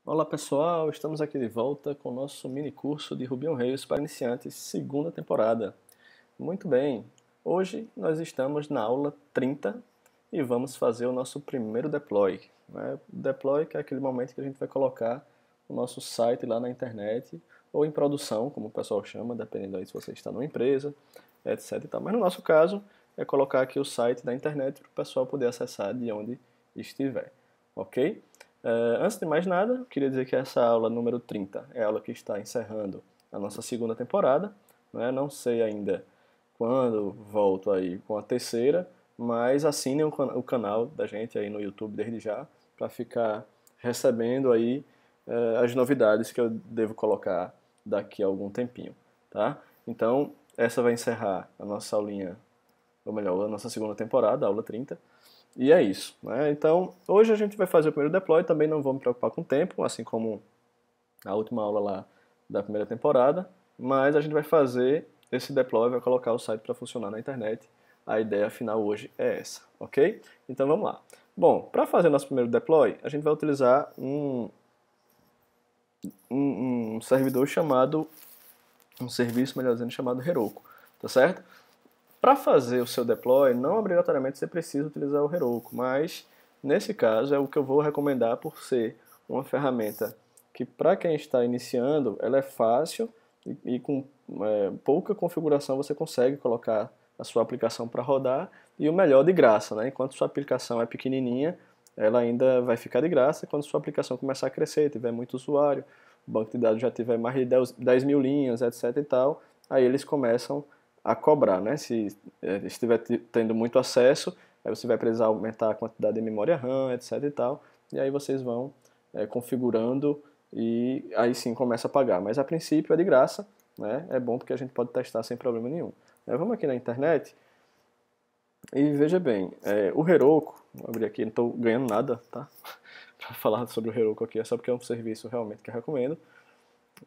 Olá pessoal, estamos aqui de volta com o nosso mini curso de Ruby on Rails para iniciantes, segunda temporada. Muito bem, hoje nós estamos na aula 30 e vamos fazer o nosso primeiro deploy. Deploy que é aquele momento que a gente vai colocar o nosso site lá na internet ou em produção, como o pessoal chama, dependendo aí se você está numa empresa, etc. Mas no nosso caso é colocar aqui o site da internet para o pessoal poder acessar de onde estiver, ok? Antes de mais nada, eu queria dizer que essa aula número 30 é a aula que está encerrando a nossa segunda temporada. Não sei ainda quando volto aí com a terceira, mas assinem o canal da gente aí no YouTube desde já, para ficar recebendo aí as novidades que eu devo colocar daqui a algum tempinho, tá? Então, essa vai encerrar a nossa aulinha, ou melhor, a nossa segunda temporada, a aula 30. E é isso, né? Então, hoje a gente vai fazer o primeiro deploy, também não vou me preocupar com o tempo, assim como a última aula lá da primeira temporada, mas a gente vai fazer esse deploy, vai colocar o site para funcionar na internet. A ideia final hoje é essa, ok? Então vamos lá. Bom, para fazer nosso primeiro deploy, a gente vai utilizar um servidor chamado, um serviço, melhor dizendo, chamado Heroku, tá certo? Para fazer o seu deploy, não obrigatoriamente você precisa utilizar o Heroku, mas nesse caso é o que eu vou recomendar por ser uma ferramenta que para quem está iniciando, ela é fácil e com pouca configuração você consegue colocar a sua aplicação para rodar e o melhor de graça, né? Enquanto sua aplicação é pequenininha, ela ainda vai ficar de graça. Quando sua aplicação começar a crescer, tiver muito usuário, o banco de dados já tiver mais de 10 mil linhas, etc e tal, aí eles começam a cobrar, né? Se estiver tendo muito acesso, aí você vai precisar aumentar a quantidade de memória RAM, etc e tal, e aí vocês vão configurando e aí sim começa a pagar. Mas a princípio é de graça, né? É bom porque a gente pode testar sem problema nenhum. Vamos aqui na internet e veja bem, o Heroku, vou abrir aqui, não estou ganhando nada, tá? Para falar sobre o Heroku aqui, é só porque é um serviço realmente que eu recomendo.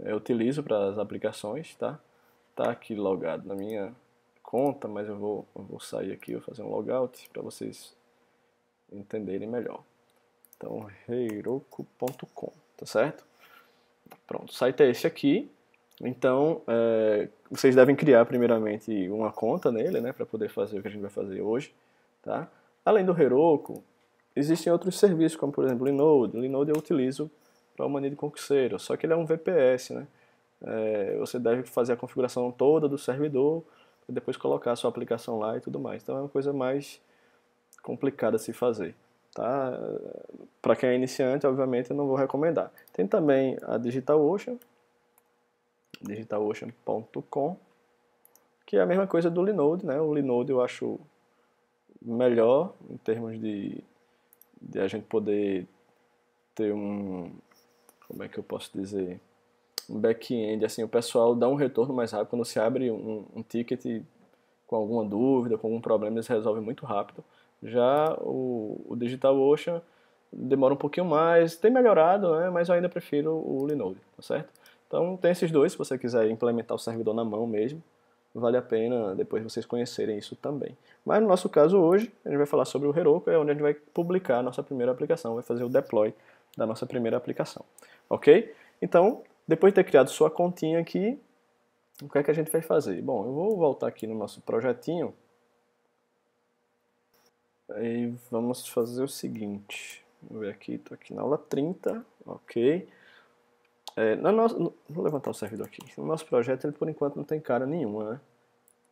Eu utilizo para as aplicações, tá? Tá aqui logado na minha conta, mas eu vou sair aqui, vou fazer um logout para vocês entenderem melhor. Então, heroku.com, tá certo? Pronto, o site é esse aqui. Então, vocês devem criar primeiramente uma conta nele, né, para poder fazer o que a gente vai fazer hoje, tá? Além do Heroku, existem outros serviços, como por exemplo o Linode. O Linode eu utilizo para o mania de concurseiro, só que ele é um VPS, né? Você deve fazer a configuração toda do servidor, e depois colocar a sua aplicação lá e tudo mais. Então é uma coisa mais complicada a se fazer, tá? Para quem é iniciante, obviamente, eu não vou recomendar. Tem também a DigitalOcean, digitalocean.com, que é a mesma coisa do Linode, né? O Linode eu acho melhor em termos de a gente poder ter como é que eu posso dizer, um back-end, assim, o pessoal dá um retorno mais rápido. Quando você abre um ticket com alguma dúvida, com algum problema, eles resolvem muito rápido. Já o DigitalOcean demora um pouquinho mais, tem melhorado, né, mas eu ainda prefiro o Linode, tá certo? Então tem esses dois, se você quiser implementar o servidor na mão mesmo, vale a pena depois vocês conhecerem isso também. Mas no nosso caso hoje, a gente vai falar sobre o Heroku, é onde a gente vai publicar a nossa primeira aplicação, vai fazer o deploy da nossa primeira aplicação, ok? Então, depois de ter criado sua continha aqui, o que é que a gente vai fazer? Bom, eu vou voltar aqui no nosso projetinho e vamos fazer o seguinte. Vamos ver aqui, estou aqui na aula 30, ok. Vou levantar o servidor aqui. No nosso projeto, ele por enquanto não tem cara nenhuma, né?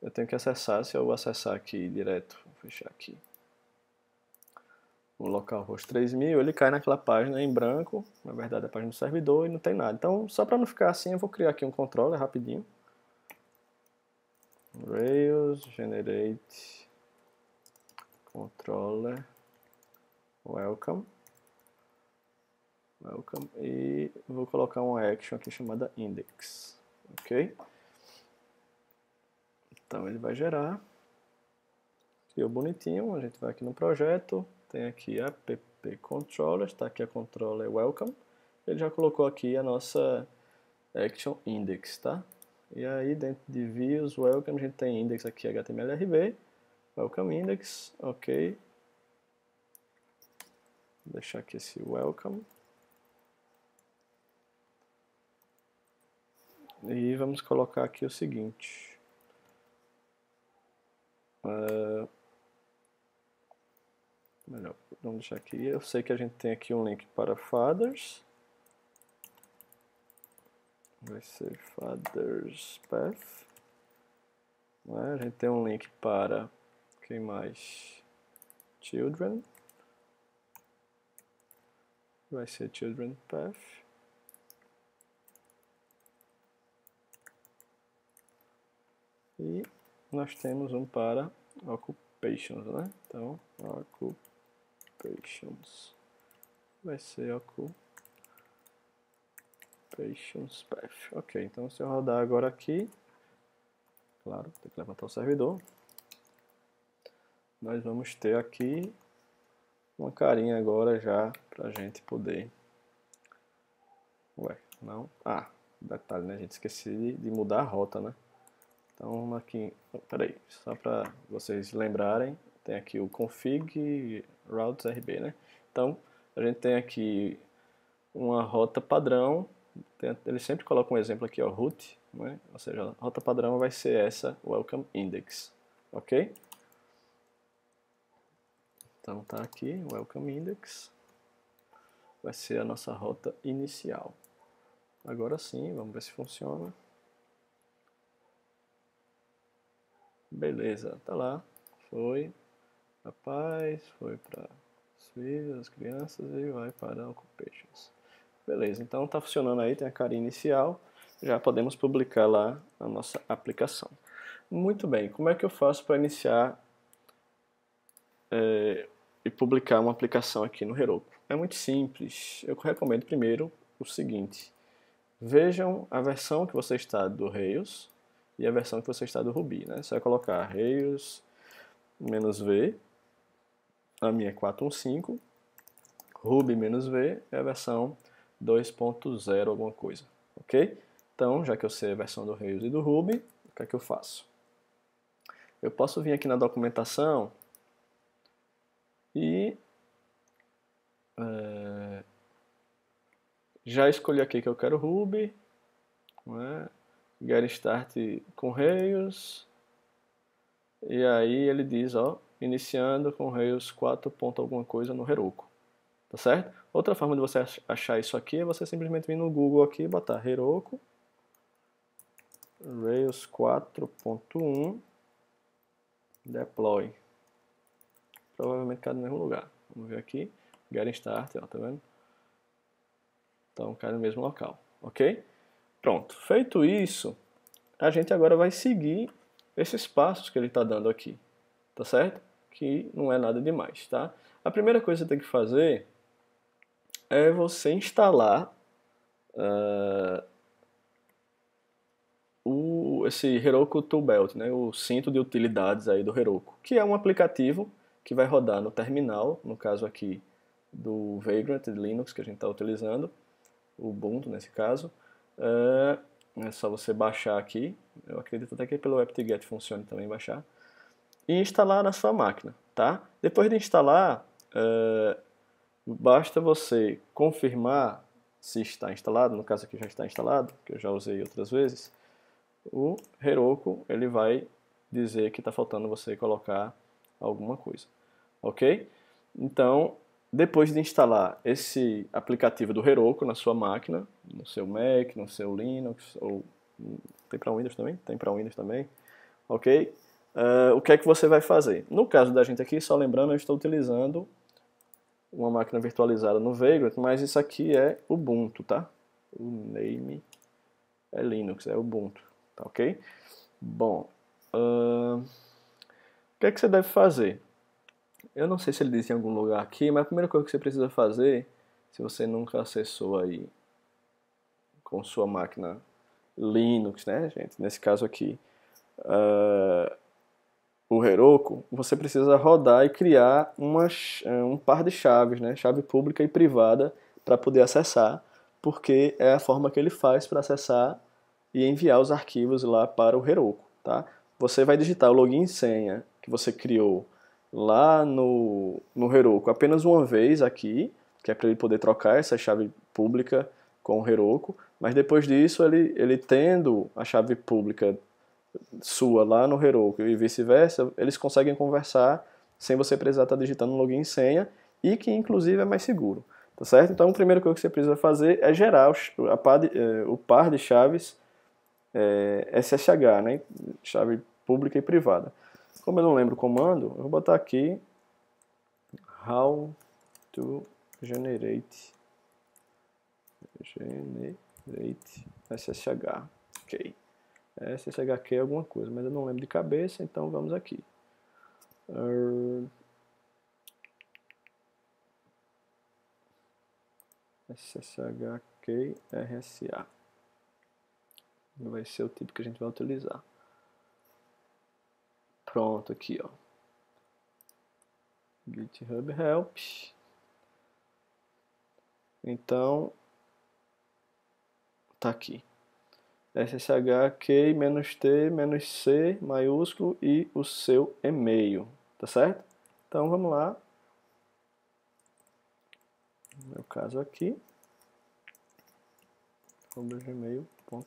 Eu tenho que acessar, se eu acessar aqui direto, vou fechar aqui. O localhost 3000, ele cai naquela página em branco, na verdade é a página do servidor e não tem nada. Então, só para não ficar assim, eu vou criar aqui um controller rapidinho. Rails generate controller welcome e vou colocar uma action aqui chamada index, ok? Então ele vai gerar, criou bonitinho, a gente vai aqui no projeto, tem aqui app controller, está aqui a controller welcome, ele já colocou aqui a nossa action index, tá? E aí dentro de views welcome a gente tem index aqui HTML/RB, welcome index, ok. Vou deixar aqui esse welcome. E vamos colocar aqui o seguinte. Melhor, vamos deixar aqui. Eu sei que a gente tem aqui um link para fathers. Vai ser fathers path. A gente tem um link para quem mais? Children. Vai ser children path. E nós temos um para occupations, né? Então, occupations vai ser occupations path. Ok, então se eu rodar agora aqui, claro, tem que levantar o servidor, nós vamos ter aqui uma carinha agora já para a gente poder... Ué, não? Ah, detalhe, né? A gente esqueci de mudar a rota, né? Então, aqui, peraí, só para vocês lembrarem, tem aqui o config routes RB, né? Então, a gente tem aqui uma rota padrão, ele sempre coloca um exemplo aqui, ó, route, né? Ou seja, a rota padrão vai ser essa, welcome index, ok? Então, tá aqui, welcome index, vai ser a nossa rota inicial. Agora sim, vamos ver se funciona. Beleza, tá lá, foi, rapaz, foi para os filhos, as crianças e vai para occupations. Beleza, então tá funcionando aí, tem a carinha inicial, já podemos publicar lá a nossa aplicação. Muito bem, como é que eu faço para iniciar e publicar uma aplicação aqui no Heroku? É muito simples, eu recomendo primeiro o seguinte, vejam a versão que você está do Rails e a versão que você está do Ruby, né? Você vai colocar Rails-V, a minha é 4.1.5, Ruby-V é a versão 2.0 alguma coisa, ok? Então, já que eu sei a versão do Rails e do Ruby, o que é que eu faço? Eu posso vir aqui na documentação e já escolhi aqui que eu quero Ruby, né? Get Start com Rails, e aí ele diz, ó, iniciando com Rails 4. alguma coisa no Heroku, tá certo? Outra forma de você achar isso aqui é você simplesmente vir no Google aqui e botar Heroku Rails 4.1 deploy. Provavelmente cai no mesmo lugar. Vamos ver aqui, Get Start, ó, tá vendo? Então cai no mesmo local, ok? Pronto, feito isso, a gente agora vai seguir esses passos que ele está dando aqui, tá certo? Que não é nada demais, tá? A primeira coisa que você tem que fazer é você instalar esse Heroku Tool Belt, né? O cinto de utilidades aí do Heroku, que é um aplicativo que vai rodar no terminal, no caso aqui do Vagrant de Linux que a gente está utilizando, o Ubuntu nesse caso. É só você baixar aqui, eu acredito até que pelo apt-get funcione também baixar, e instalar na sua máquina, tá? Depois de instalar, basta você confirmar se está instalado, no caso aqui já está instalado, que eu já usei outras vezes, o Heroku ele vai dizer que está faltando você colocar alguma coisa, ok? Então, depois de instalar esse aplicativo do Heroku na sua máquina, no seu Mac, no seu Linux, ou tem para Windows também? Tem para Windows também, ok? O que é que você vai fazer? No caso da gente aqui, só lembrando, eu estou utilizando uma máquina virtualizada no Vagrant, mas isso aqui é Ubuntu, tá? O name é Linux, é Ubuntu, tá ok? Bom, o que é que você deve fazer? Eu não sei se ele diz em algum lugar aqui, mas a primeira coisa que você precisa fazer, se você nunca acessou aí com sua máquina Linux, né, gente? Nesse caso aqui, o Heroku, você precisa rodar e criar um par de chaves, né? Chave pública e privada para poder acessar, porque é a forma que ele faz para acessar e enviar os arquivos lá para o Heroku, tá? Você vai digitar o login e senha que você criou lá no Heroku apenas uma vez aqui, que é para ele poder trocar essa chave pública com o Heroku, mas depois disso ele tendo a chave pública sua lá no Heroku e vice-versa, eles conseguem conversar sem você precisar estar digitando login e senha, e que inclusive é mais seguro, tá certo? Então a primeira coisa que você precisa fazer é gerar o par de chaves SSH, né? Chave pública e privada. Como eu não lembro o comando, eu vou botar aqui how to generate SSH. Ok. SSH é alguma coisa, mas eu não lembro de cabeça, então vamos aqui. SSHK RSA. Vai ser o tipo que a gente vai utilizar. Pronto, aqui, ó. GitHub Help. Então, tá aqui. SSHK-T-C maiúsculo e o seu e-mail, tá certo? Então vamos lá. No meu caso aqui, gmail.com.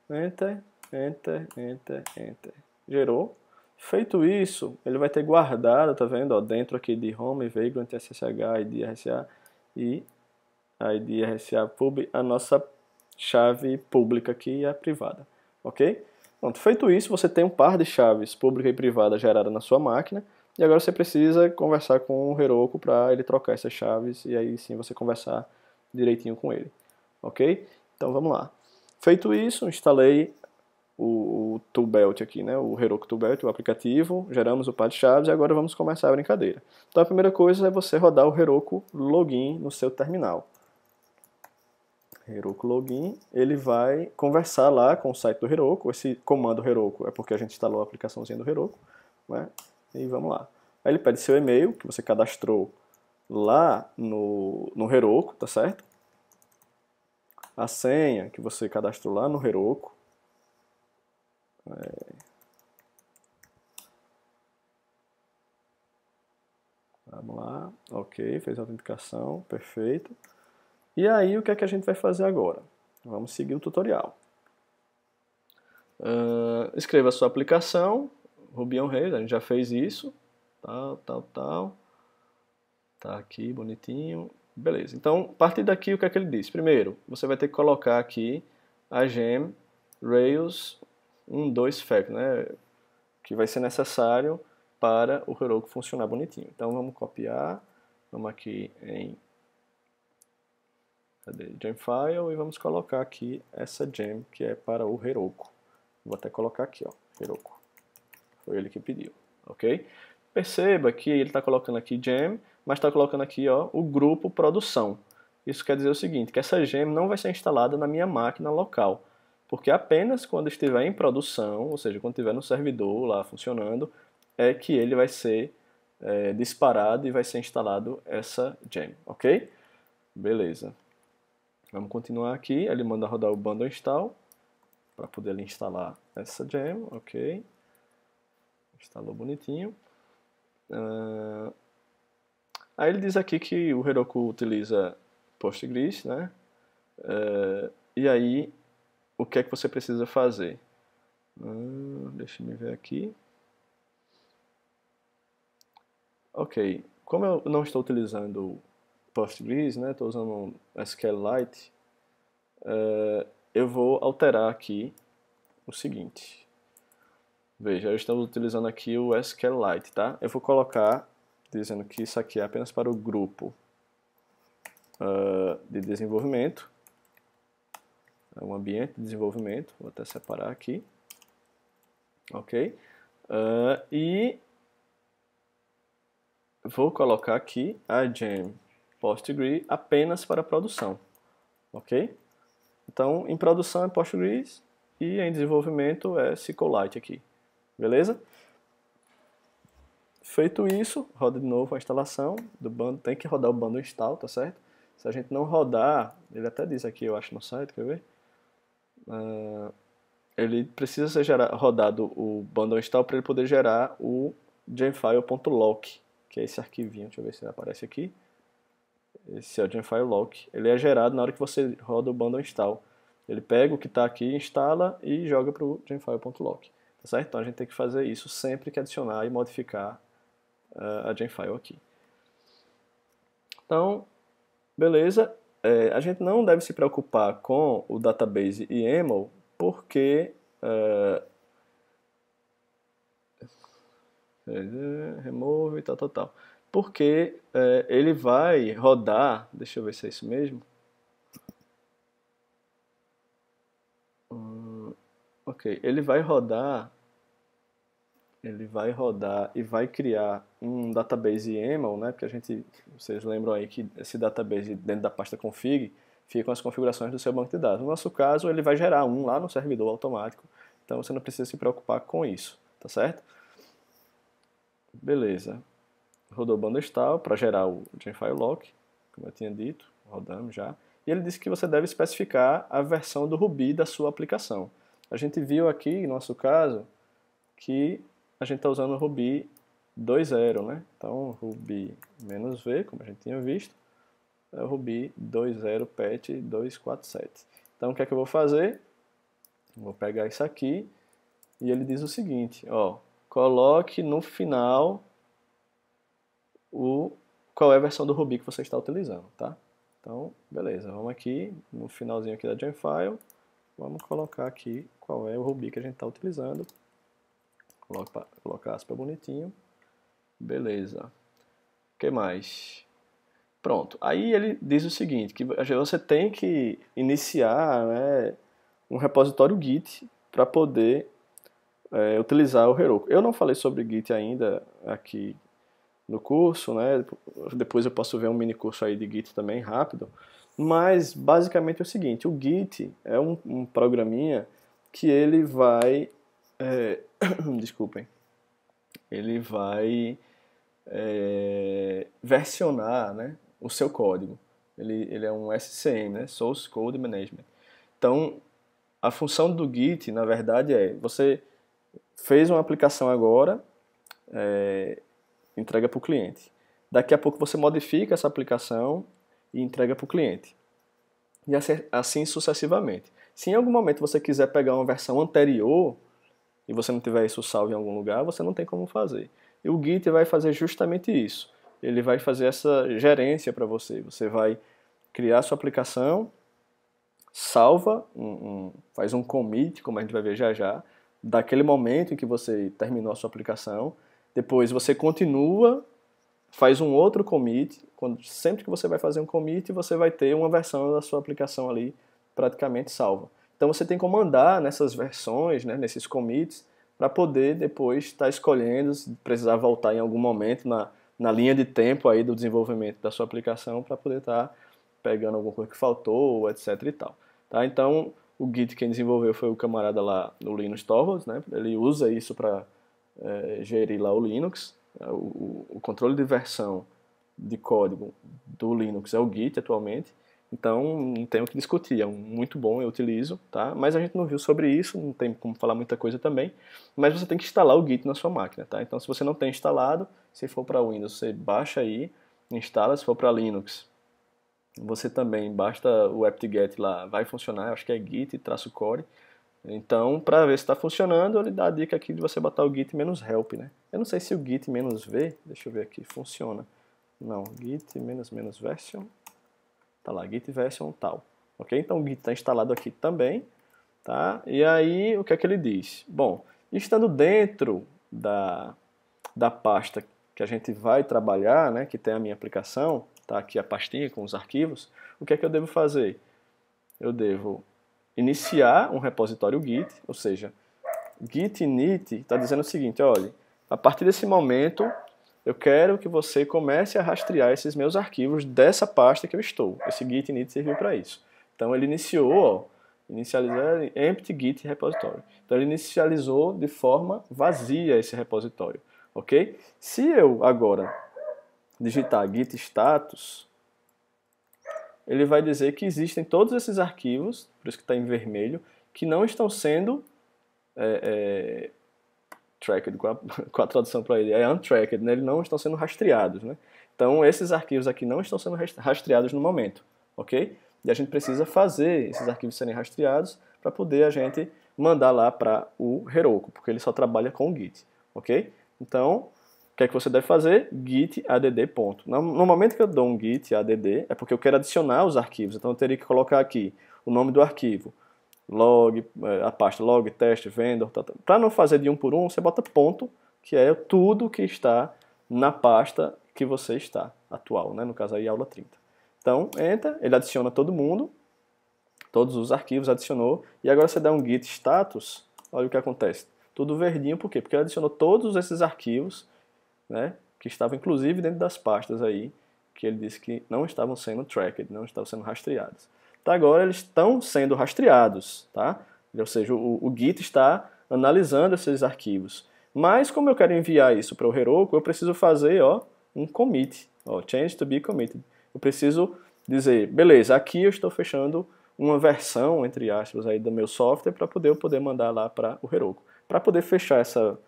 Enter, enter, enter, enter. Gerou. Feito isso, ele vai ter guardado, tá vendo? Ó, dentro aqui de Home, Vagrant, SSH, ID, RSA e ID, RSA Pub, a nossa chave pública aqui e a privada, ok? Pronto, feito isso, você tem um par de chaves pública e privada gerada na sua máquina, e agora você precisa conversar com o Heroku para ele trocar essas chaves, e aí sim você conversar direitinho com ele, ok? Então vamos lá. Feito isso, instalei o Toolbelt aqui, né? O Heroku Toolbelt, o aplicativo, geramos o par de chaves e agora vamos começar a brincadeira. Então a primeira coisa é você rodar o Heroku Login no seu terminal. Heroku Login, ele vai conversar lá com o site do Heroku. Esse comando Heroku é porque a gente instalou a aplicaçãozinha do Heroku, né? E vamos lá. Aí ele pede seu e-mail, que você cadastrou lá no Heroku, tá certo? A senha que você cadastrou lá no Heroku. Vamos lá, ok, fez a autenticação, perfeito. E aí o que é que a gente vai fazer agora? Vamos seguir o tutorial. Escreva a sua aplicação, Ruby on Rails, a gente já fez isso, tal. Tá aqui, bonitinho. Beleza, então, a partir daqui, o que é que ele diz? Primeiro, você vai ter que colocar aqui a gem Rails 1.2 Factor, né? Que vai ser necessário para o Heroku funcionar bonitinho. Então, vamos copiar, vamos aqui em gem file e vamos colocar aqui essa gem que é para o Heroku. Vou até colocar aqui, ó, Heroku. Foi ele que pediu, ok? Perceba que ele está colocando aqui gem, mas está colocando aqui, ó, o grupo produção. Isso quer dizer o seguinte, que essa gem não vai ser instalada na minha máquina local, porque apenas quando estiver em produção, ou seja, quando estiver no servidor lá funcionando, é que ele vai ser disparado e vai ser instalado essa gem, ok? Beleza. Vamos continuar aqui, ele manda rodar o bundle install, para poder ali instalar essa gem, ok? Instalou bonitinho. Aí ele diz aqui que o Heroku utiliza Postgres, né? E aí, o que é que você precisa fazer? Deixa eu ver aqui. Ok, como eu não estou utilizando Postgres, né? Estou usando SQLite, eu vou alterar aqui o seguinte. Veja, eu estou utilizando aqui o SQLite, tá? Eu vou colocar dizendo que isso aqui é apenas para o grupo de desenvolvimento, é um ambiente de desenvolvimento, vou até separar aqui, ok? E vou colocar aqui a gem Postgres apenas para produção, ok? Então, em produção é Postgres e em desenvolvimento é SQLite aqui, beleza? Feito isso, roda de novo a instalação do bundle, tem que rodar o bundle install, tá certo? Se a gente não rodar, ele até diz aqui, eu acho no site, quer ver? Ele precisa ser rodado o bundle install para ele poder gerar o gemfile.lock, que é esse arquivinho, deixa eu ver se ele aparece aqui. esse é o Genfile Lock, ele é gerado na hora que você roda o bundle install. Ele pega o que está aqui, instala e joga para o genfile.lock. Tá certo? Então a gente tem que fazer isso sempre que adicionar e modificar a Genfile aqui. Então, beleza. A gente não deve se preocupar com o database YAML, porque remove e tal. Porque ele vai rodar, deixa eu ver se é isso mesmo. Ok, ele vai rodar e vai criar um database YAML, né? Porque vocês lembram aí que esse database dentro da pasta config fica com as configurações do seu banco de dados. No nosso caso, ele vai gerar um lá no servidor automático, então você não precisa se preocupar com isso, tá certo? Beleza. Rodou o bundle install para gerar o Genfile Lock, como eu tinha dito, rodamos já. E ele disse que você deve especificar a versão do Ruby da sua aplicação. A gente viu aqui, no nosso caso, que a gente está usando o Ruby 2.0, né? Então, Ruby -v, como a gente tinha visto, é o Ruby 2.0 patch 247. Então, o que é que eu vou fazer? Vou pegar isso aqui e ele diz o seguinte, ó, coloque no final qual é a versão do Ruby que você está utilizando, tá? Então, beleza, vamos aqui no finalzinho aqui da Genfile, vamos colocar aqui qual é o Ruby que a gente está utilizando. Colocar aspa bonitinho. Beleza. O que mais? Pronto. Aí ele diz o seguinte, que você tem que iniciar, né, um repositório Git para poder utilizar o Heroku. Eu não falei sobre Git ainda aqui no curso, né? Depois eu posso ver um mini curso aí de Git também, rápido. Mas basicamente é o seguinte, o Git é um programinha que ele vai... desculpem. Ele vai versionar, né, o seu código. Ele é um SCM, né? Source Code Management. Então, a função do Git, na verdade, você fez uma aplicação agora, entrega para o cliente. Daqui a pouco você modifica essa aplicação e entrega para o cliente. E assim sucessivamente. Se em algum momento você quiser pegar uma versão anterior e você não tiver isso salvo em algum lugar, você não tem como fazer. E o Git vai fazer justamente isso. Ele vai fazer essa gerência para você. Você vai criar sua aplicação, salva, faz um commit, como a gente vai ver já já, daquele momento em que você terminou a sua aplicação. Depois você continua, faz um outro commit. Sempre que você vai fazer um commit, você vai ter uma versão da sua aplicação ali praticamente salva. Então você tem como andar nessas versões, né, nesses commits, para poder depois estar escolhendo, se precisar voltar em algum momento na linha de tempo aí do desenvolvimento da sua aplicação, para poder estar pegando alguma coisa que faltou, etc e tal. Tá? Então, o Git quem desenvolveu foi o camarada lá no Linus Torvalds, né? Ele usa isso para gerir lá o Linux. O controle de versão de código do Linux é o Git atualmente. Então, não tem o que discutir, é muito bom, eu utilizo, tá? Mas a gente não viu sobre isso, não tem como falar muita coisa também, mas você tem que instalar o Git na sua máquina, tá? Então, se você não tem instalado, se for para Windows, você baixa aí, instala, se for para Linux, você também, basta o apt-get lá, vai funcionar, acho que é git-core. Então, para ver se está funcionando, ele dá a dica aqui de você botar o git-help, né? Eu não sei se o git-v, deixa eu ver aqui, funciona. Não, git-version, tá lá, git version tal. Ok? Então o git está instalado aqui também, tá? E aí, o que é que ele diz? Bom, estando dentro da pasta que a gente vai trabalhar, né, que tem a minha aplicação, tá aqui a pastinha com os arquivos, o que é que eu devo fazer? Eu devo iniciar um repositório Git, ou seja, git init está dizendo o seguinte, olha, a partir desse momento eu quero que você comece a rastrear esses meus arquivos dessa pasta que eu estou. Esse git init serviu para isso. Então ele iniciou, ó, inicializar empty git repository. Então ele inicializou de forma vazia esse repositório, ok? Se eu agora digitar git status, ele vai dizer que existem todos esses arquivos, por isso que está em vermelho, que não estão sendo tracked, com a tradução para ele, é untracked, né? Eles não estão sendo rastreados, né? Então, esses arquivos aqui não estão sendo rastreados no momento, ok? E a gente precisa fazer esses arquivos serem rastreados para poder a gente mandar lá para o Heroku, porque ele só trabalha com o Git, ok? Então, o que é que você deve fazer? Git add ponto. No momento que eu dou um git add, é porque eu quero adicionar os arquivos, então eu teria que colocar aqui o nome do arquivo, log, a pasta log, teste, vendor, para não fazer de um por um, você bota ponto, que é tudo que está na pasta que você está, atual, né? No caso aí, aula 30. Então, enter, ele adiciona todo mundo, todos os arquivos adicionou, e agora você dá um git status, olha o que acontece. Tudo verdinho, por quê? Porque ele adicionou todos esses arquivos, né, que estavam inclusive dentro das pastas aí, que ele disse que não estavam sendo tracked, não estavam sendo rastreados. Então agora eles estão sendo rastreados, tá? Ou seja, o Git está analisando esses arquivos. Mas como eu quero enviar isso para o Heroku, eu preciso fazer, ó, um commit, ó, change to be committed. Eu preciso dizer, beleza, aqui eu estou fechando uma versão, entre aspas, aí do meu software para eu poder mandar lá para o Heroku. Para poder fechar essa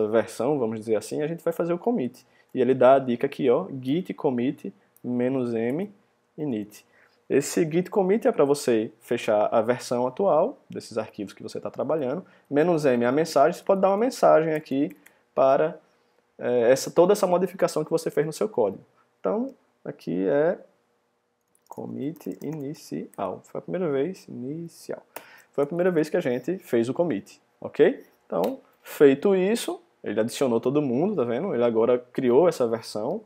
versão, vamos dizer assim, a gente vai fazer o commit. E ele dá a dica aqui, ó, git commit -m init. Esse git commit é para você fechar a versão atual desses arquivos que você está trabalhando. -m é a mensagem, você pode dar uma mensagem aqui para toda essa modificação que você fez no seu código. Então, aqui é commit inicial. Foi a primeira vez, inicial. Foi a primeira vez que a gente fez o commit, ok? Então, feito isso, ele adicionou todo mundo, tá vendo? Ele agora criou essa versão,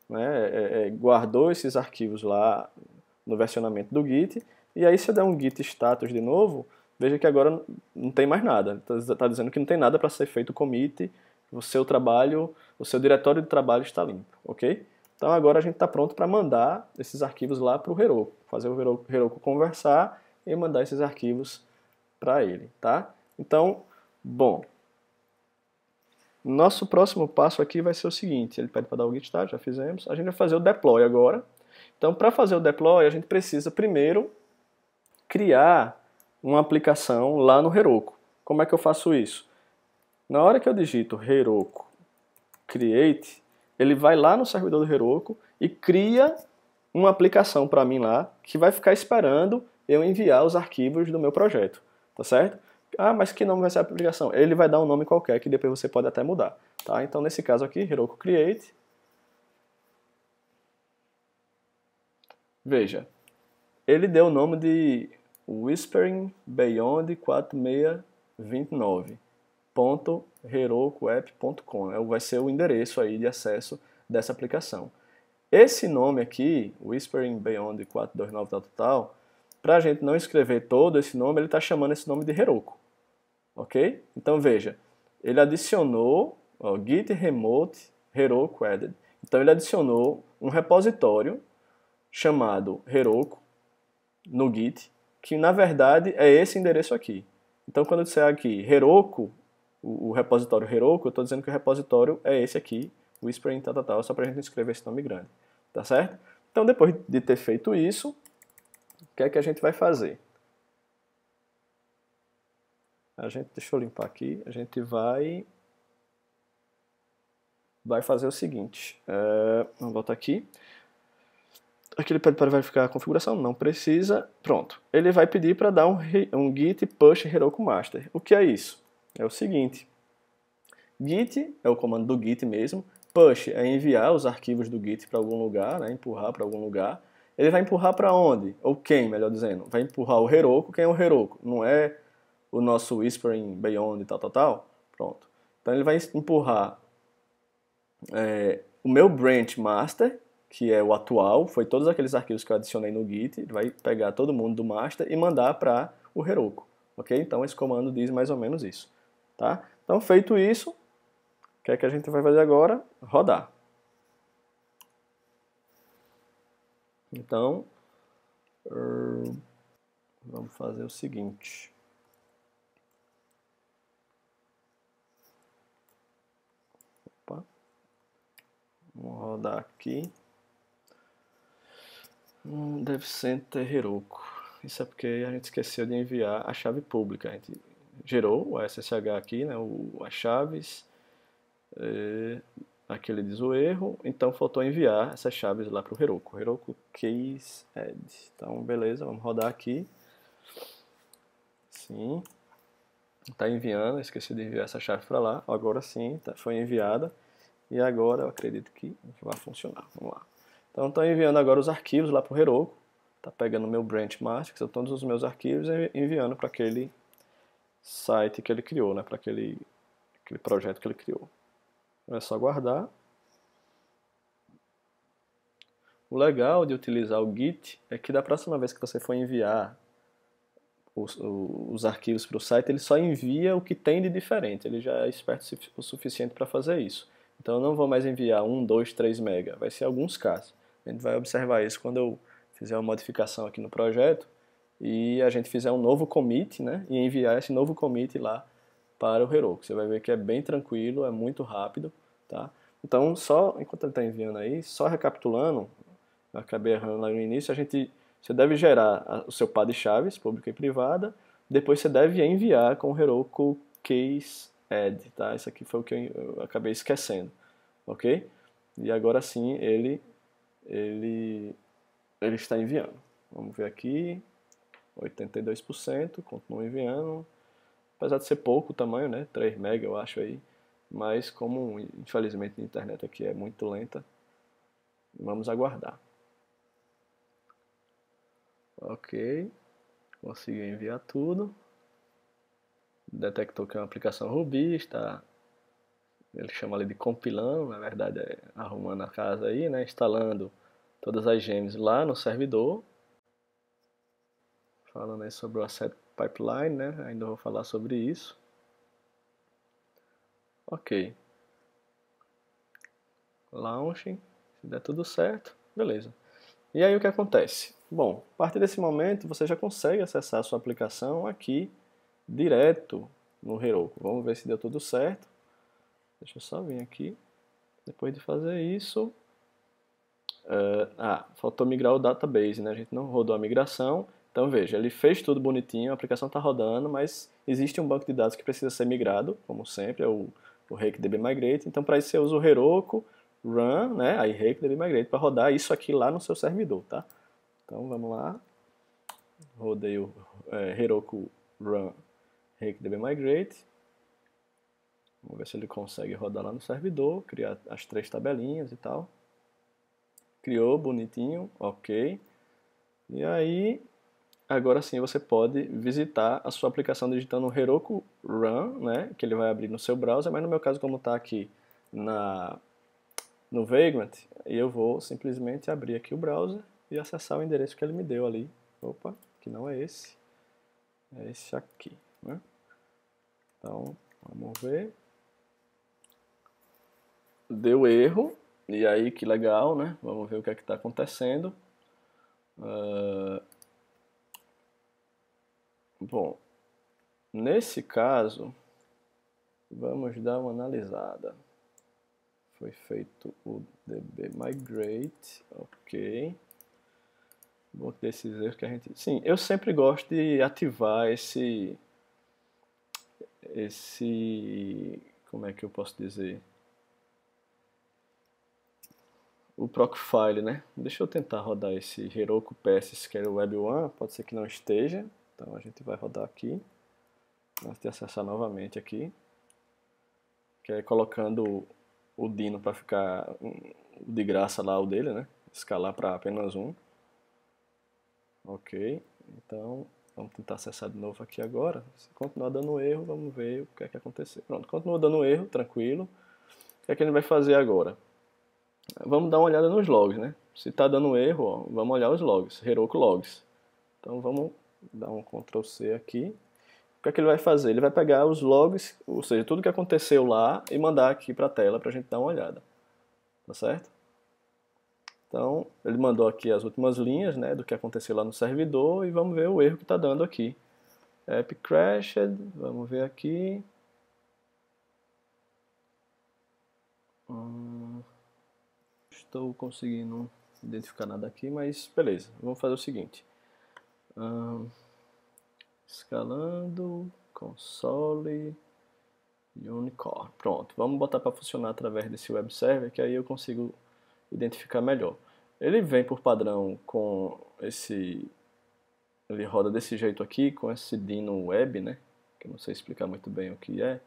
né? Guardou esses arquivos lá no versionamento do Git, e aí se eu der um Git status de novo, veja que agora não tem mais nada. Está dizendo que não tem nada para ser feito commit, o seu trabalho, o seu diretório de trabalho está limpo, ok? Então agora a gente está pronto para mandar esses arquivos lá para o Heroku, fazer o Heroku conversar e mandar esses arquivos para ele, tá? Então, bom, nosso próximo passo aqui vai ser o seguinte, ele pede para dar o git start, já fizemos, a gente vai fazer o deploy agora. Então, para fazer o deploy, a gente precisa primeiro criar uma aplicação lá no Heroku. Como é que eu faço isso? Na hora que eu digito Heroku create, ele vai lá no servidor do Heroku e cria uma aplicação para mim lá, que vai ficar esperando eu enviar os arquivos do meu projeto, tá certo? Ah, mas que nome vai ser a aplicação? Ele vai dar um nome qualquer, que depois você pode até mudar, tá? Então, nesse caso aqui, Heroku create. Veja, ele deu o nome de Whispering Beyond 4629.herokuapp.com. Vai ser o endereço aí de acesso dessa aplicação. Esse nome aqui, Whispering Beyond 429 tal, tal, para a gente não escrever todo esse nome, ele está chamando esse nome de Heroku. Ok? Então veja, ele adicionou git remote Heroku added. Então ele adicionou um repositório chamado Heroku no Git, que na verdade é esse endereço aqui. Então quando eu disser aqui Heroku, o repositório Heroku, eu estou dizendo que o repositório é esse aqui, Whispering tal, tal, tal, só para a gente não escrever esse nome grande. Tá certo? Então depois de ter feito isso, o que é que a gente vai fazer? Deixa eu limpar aqui, a gente vai fazer o seguinte, vamos voltar aqui. Aqui ele pede para verificar a configuração, não precisa, pronto. Ele vai pedir para dar um git push Heroku master. O que é isso? É o seguinte, git é o comando do git mesmo, push é enviar os arquivos do git para algum lugar, né, empurrar para algum lugar. Ele vai empurrar para onde? Ou quem, melhor dizendo? Vai empurrar o Heroku. Quem é o Heroku? Não é o nosso Whispering Beyond e tal, tal, tal? Pronto. Então ele vai empurrar o meu branch master, que é o atual, foi todos aqueles arquivos que eu adicionei no Git, ele vai pegar todo mundo do master e mandar para o Heroku, ok? Então esse comando diz mais ou menos isso, tá? Então feito isso, o que é que a gente vai fazer agora? Rodar. Então, vamos fazer o seguinte. Opa. Vamos rodar aqui. Dev Center Heroku. Isso é porque a gente esqueceu de enviar a chave pública. A gente gerou o SSH aqui, né, as chaves, Aqui ele diz o erro, então faltou enviar essas chaves lá para o Heroku. Heroku Case Add. Então, beleza, vamos rodar aqui. Sim. Está enviando, esqueci de enviar essa chave para lá. Agora sim, foi enviada. E agora eu acredito que vai funcionar. Vamos lá. Então está enviando agora os arquivos lá para o Heroku. Está pegando o meu branch master, que são todos os meus arquivos, e enviando para aquele site que ele criou, né? Para aquele projeto que ele criou. Então é só guardar. O legal de utilizar o Git é que da próxima vez que você for enviar os arquivos para o site, ele só envia o que tem de diferente. Ele já é esperto o suficiente para fazer isso. Então eu não vou mais enviar 1, 2, 3 mega. Vai ser alguns casos. A gente vai observar isso quando eu fizer uma modificação aqui no projeto e a gente fizer um novo commit, né? E enviar esse novo commit lá para o Heroku. Você vai ver que é bem tranquilo, é muito rápido, tá? Então, só enquanto ele está enviando aí, só recapitulando, eu acabei errando lá no início, você deve gerar o seu par de chaves, pública e privada, depois você deve enviar com o Heroku Case Add, tá? Isso aqui foi o que eu acabei esquecendo, ok? E agora sim ele está enviando. Vamos ver aqui, 82%, continua enviando, apesar de ser pouco o tamanho, né? 3 MB eu acho aí, mas como infelizmente a internet aqui é muito lenta, vamos aguardar. Ok, conseguiu enviar tudo. Detectou que é uma aplicação Ruby, ele chama ali de compilando, na verdade é arrumando a casa aí, né? Instalando todas as gems lá no servidor. Falando aí sobre o Asset Pipeline, né? Ainda vou falar sobre isso. Ok. Launching, se der tudo certo, beleza. E aí o que acontece? Bom, a partir desse momento você já consegue acessar a sua aplicação aqui direto no Heroku. Vamos ver se deu tudo certo. Deixa eu só vir aqui. Depois de fazer isso, faltou migrar o database, né? A gente não rodou a migração. Então veja, ele fez tudo bonitinho, a aplicação está rodando, mas existe um banco de dados que precisa ser migrado, como sempre, é o RakeDB Migrate. Então para isso você usa o Heroku Run, né? Aí RakeDB Migrate para rodar isso aqui lá no seu servidor, tá? Então vamos lá, rodei o Heroku Run RakeDB Migrate. Vamos ver se ele consegue rodar lá no servidor, criar as 3 tabelinhas e tal. Criou, bonitinho, ok. E aí, agora sim você pode visitar a sua aplicação digitando o Heroku Run, né, que ele vai abrir no seu browser, mas no meu caso, como está aqui no Vagrant, eu vou simplesmente abrir aqui o browser e acessar o endereço que ele me deu ali. Opa, que não é esse aqui, né? Então, vamos ver. Deu erro, e aí que legal, né? Vamos ver o que é que está acontecendo. Bom, nesse caso, vamos dar uma analisada. Foi feito o db migrate, ok. Bom, desses erros que a gente... Sim, eu sempre gosto de ativar como é que eu posso dizer? O Procfile, né? Deixa eu tentar rodar esse Heroku PS Scale Web 1, pode ser que não esteja. Então a gente vai rodar aqui. Vamos ter que acessar novamente aqui. Que é colocando o Dino para ficar de graça lá o dele, né? Escalar para apenas 1. Ok, então vamos tentar acessar de novo aqui agora. Se continuar dando erro, vamos ver o que é que aconteceu. Pronto, continua dando erro, tranquilo. O que é que ele vai fazer agora? Vamos dar uma olhada nos logs, né? Se está dando erro, ó, vamos olhar os logs, Heroku Logs. Então vamos dar um Ctrl C aqui. O que é que ele vai fazer? Ele vai pegar os logs, ou seja, tudo que aconteceu lá e mandar aqui para a tela para a gente dar uma olhada. Tá certo? Então, ele mandou aqui as últimas linhas, né, do que aconteceu lá no servidor e vamos ver o erro que está dando aqui. App crashed, vamos ver aqui. Estou conseguindo identificar nada aqui, mas beleza. Vamos fazer o seguinte. Escalando, console, Unicorn. Pronto, vamos botar para funcionar através desse web server, que aí eu consigo identificar melhor. Ele vem por padrão com esse... Ele roda desse jeito aqui, com esse Dino Web, né? Que eu não sei explicar muito bem o que é.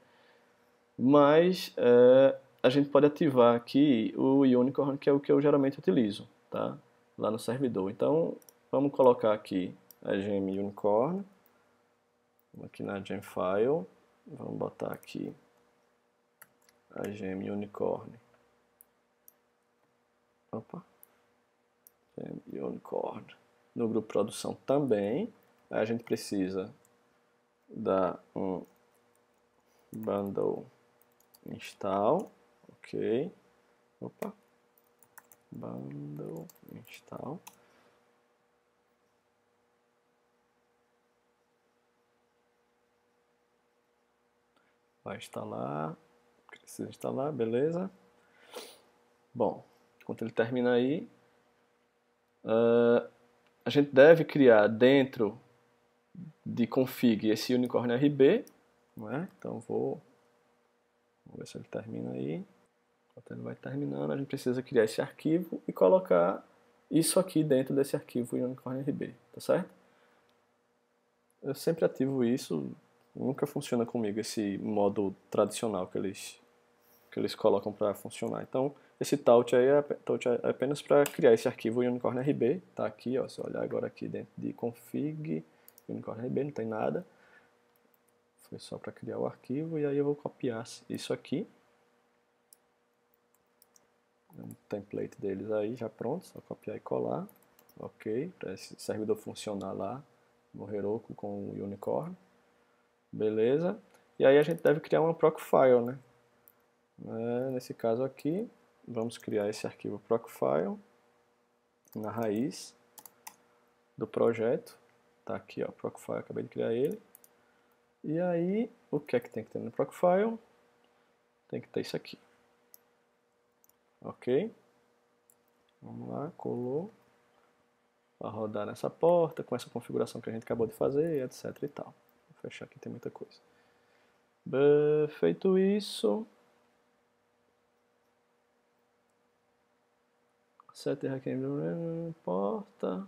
Mas a gente pode ativar aqui o Unicorn, que é o que eu geralmente utilizo, tá? Lá no servidor. Então, vamos colocar aqui a gem Unicorn. Vamos aqui na gem file. Vamos botar aqui a gem Unicorn. Opa. Gem Unicorn. No grupo produção também. A gente precisa dar um bundle install. Ok. Opa. Bundle install. Vai instalar. Precisa instalar, beleza. Bom, enquanto ele termina aí, a gente deve criar dentro de config esse Unicorn RB, não é? Então vamos ver se ele termina aí. Enquanto ele vai terminando, a gente precisa criar esse arquivo e colocar isso aqui dentro desse arquivo Unicorn RB, tá certo? Eu sempre ativo isso, nunca funciona comigo esse modo tradicional que eles colocam para funcionar. Então, esse tout aí é apenas para criar esse arquivo Unicorn RB. Tá aqui, ó, se olhar agora aqui dentro de config Unicorn RB, não tem nada. Foi só para criar o arquivo e aí eu vou copiar isso aqui. Um template deles aí já pronto, só copiar e colar. Ok, para esse servidor funcionar lá no Heroku com o Unicorn. Beleza. E aí a gente deve criar uma Procfile, né? Nesse caso aqui, vamos criar esse arquivo Procfile na raiz do projeto. Tá aqui, ó, Procfile, acabei de criar ele. E aí, o que é que tem que ter no Procfile? Tem que ter isso aqui. Ok? Vamos lá, colou. Vai rodar nessa porta, com essa configuração que a gente acabou de fazer, etc e tal. Vou fechar aqui, tem muita coisa. Feito isso, set porta.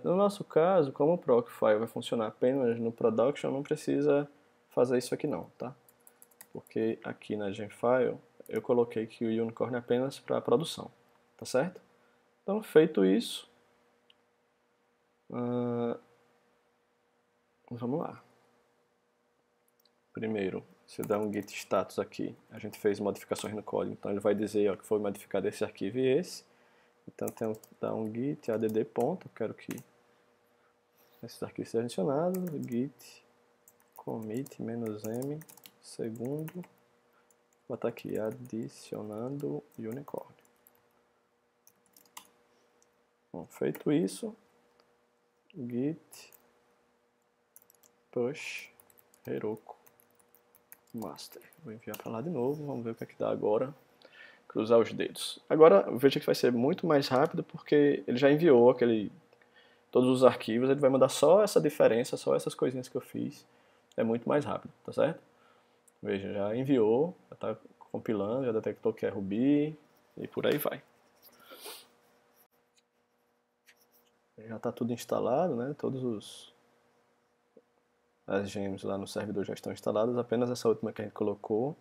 No nosso caso, como o Procfile vai funcionar apenas no Production, não precisa fazer isso aqui não, tá? Porque aqui na Genfile eu coloquei que o Unicorn é apenas para produção, tá certo? Então, feito isso, vamos lá. Primeiro, se dá um git status aqui, a gente fez modificações no código, então ele vai dizer ó, que foi modificado esse arquivo e esse. Então, tem que dar um git add ponto, eu quero que esses arquivos sejam adicionados, git commit -m segundo, vou botar aqui adicionando Unicorn. Bom, feito isso, git push Heroku master. Vou enviar para lá de novo, vamos ver o que é que dá agora. Cruzar os dedos. Agora veja que vai ser muito mais rápido porque ele já enviou todos os arquivos, ele vai mandar só essa diferença, só essas coisinhas que eu fiz. É muito mais rápido, tá certo? Veja, já enviou, já está compilando, já detectou que é Ruby e por aí vai. Já está tudo instalado, né? As gems lá no servidor já estão instaladas, apenas essa última que a gente colocou,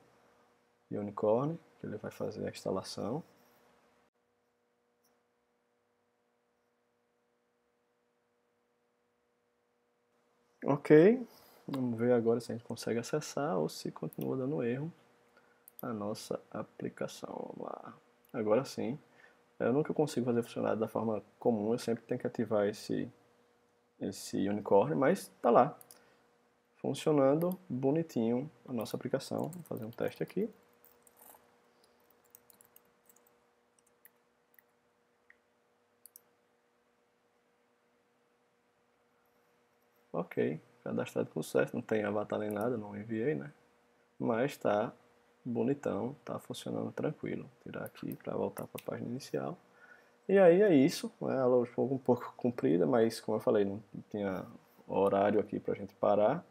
Unicorn, que ele vai fazer a instalação. Ok, vamos ver agora se a gente consegue acessar ou se continua dando erro a nossa aplicação. Vamos lá. Agora sim. Eu nunca consigo fazer funcionar da forma comum, eu sempre tenho que ativar esse Unicorn, mas tá lá. Funcionando bonitinho a nossa aplicação. Vou fazer um teste aqui. Ok, cadastrado com sucesso, não tem avatar nem nada, não enviei, né? Mas tá bonitão, tá funcionando tranquilo. Vou tirar aqui para voltar para a página inicial. E aí é isso, né? A aula foi um pouco comprida, mas como eu falei, não tinha horário aqui para a gente parar.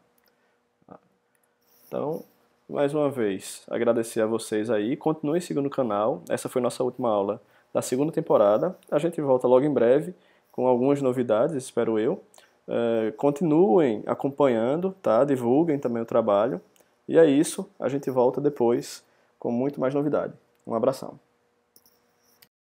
Então, mais uma vez, agradecer a vocês aí. Continuem seguindo o canal. Essa foi nossa última aula da segunda temporada. A gente volta logo em breve com algumas novidades, espero eu. Continuem acompanhando, tá? Divulguem também o trabalho. E é isso, a gente volta depois com muito mais novidade. Um abração.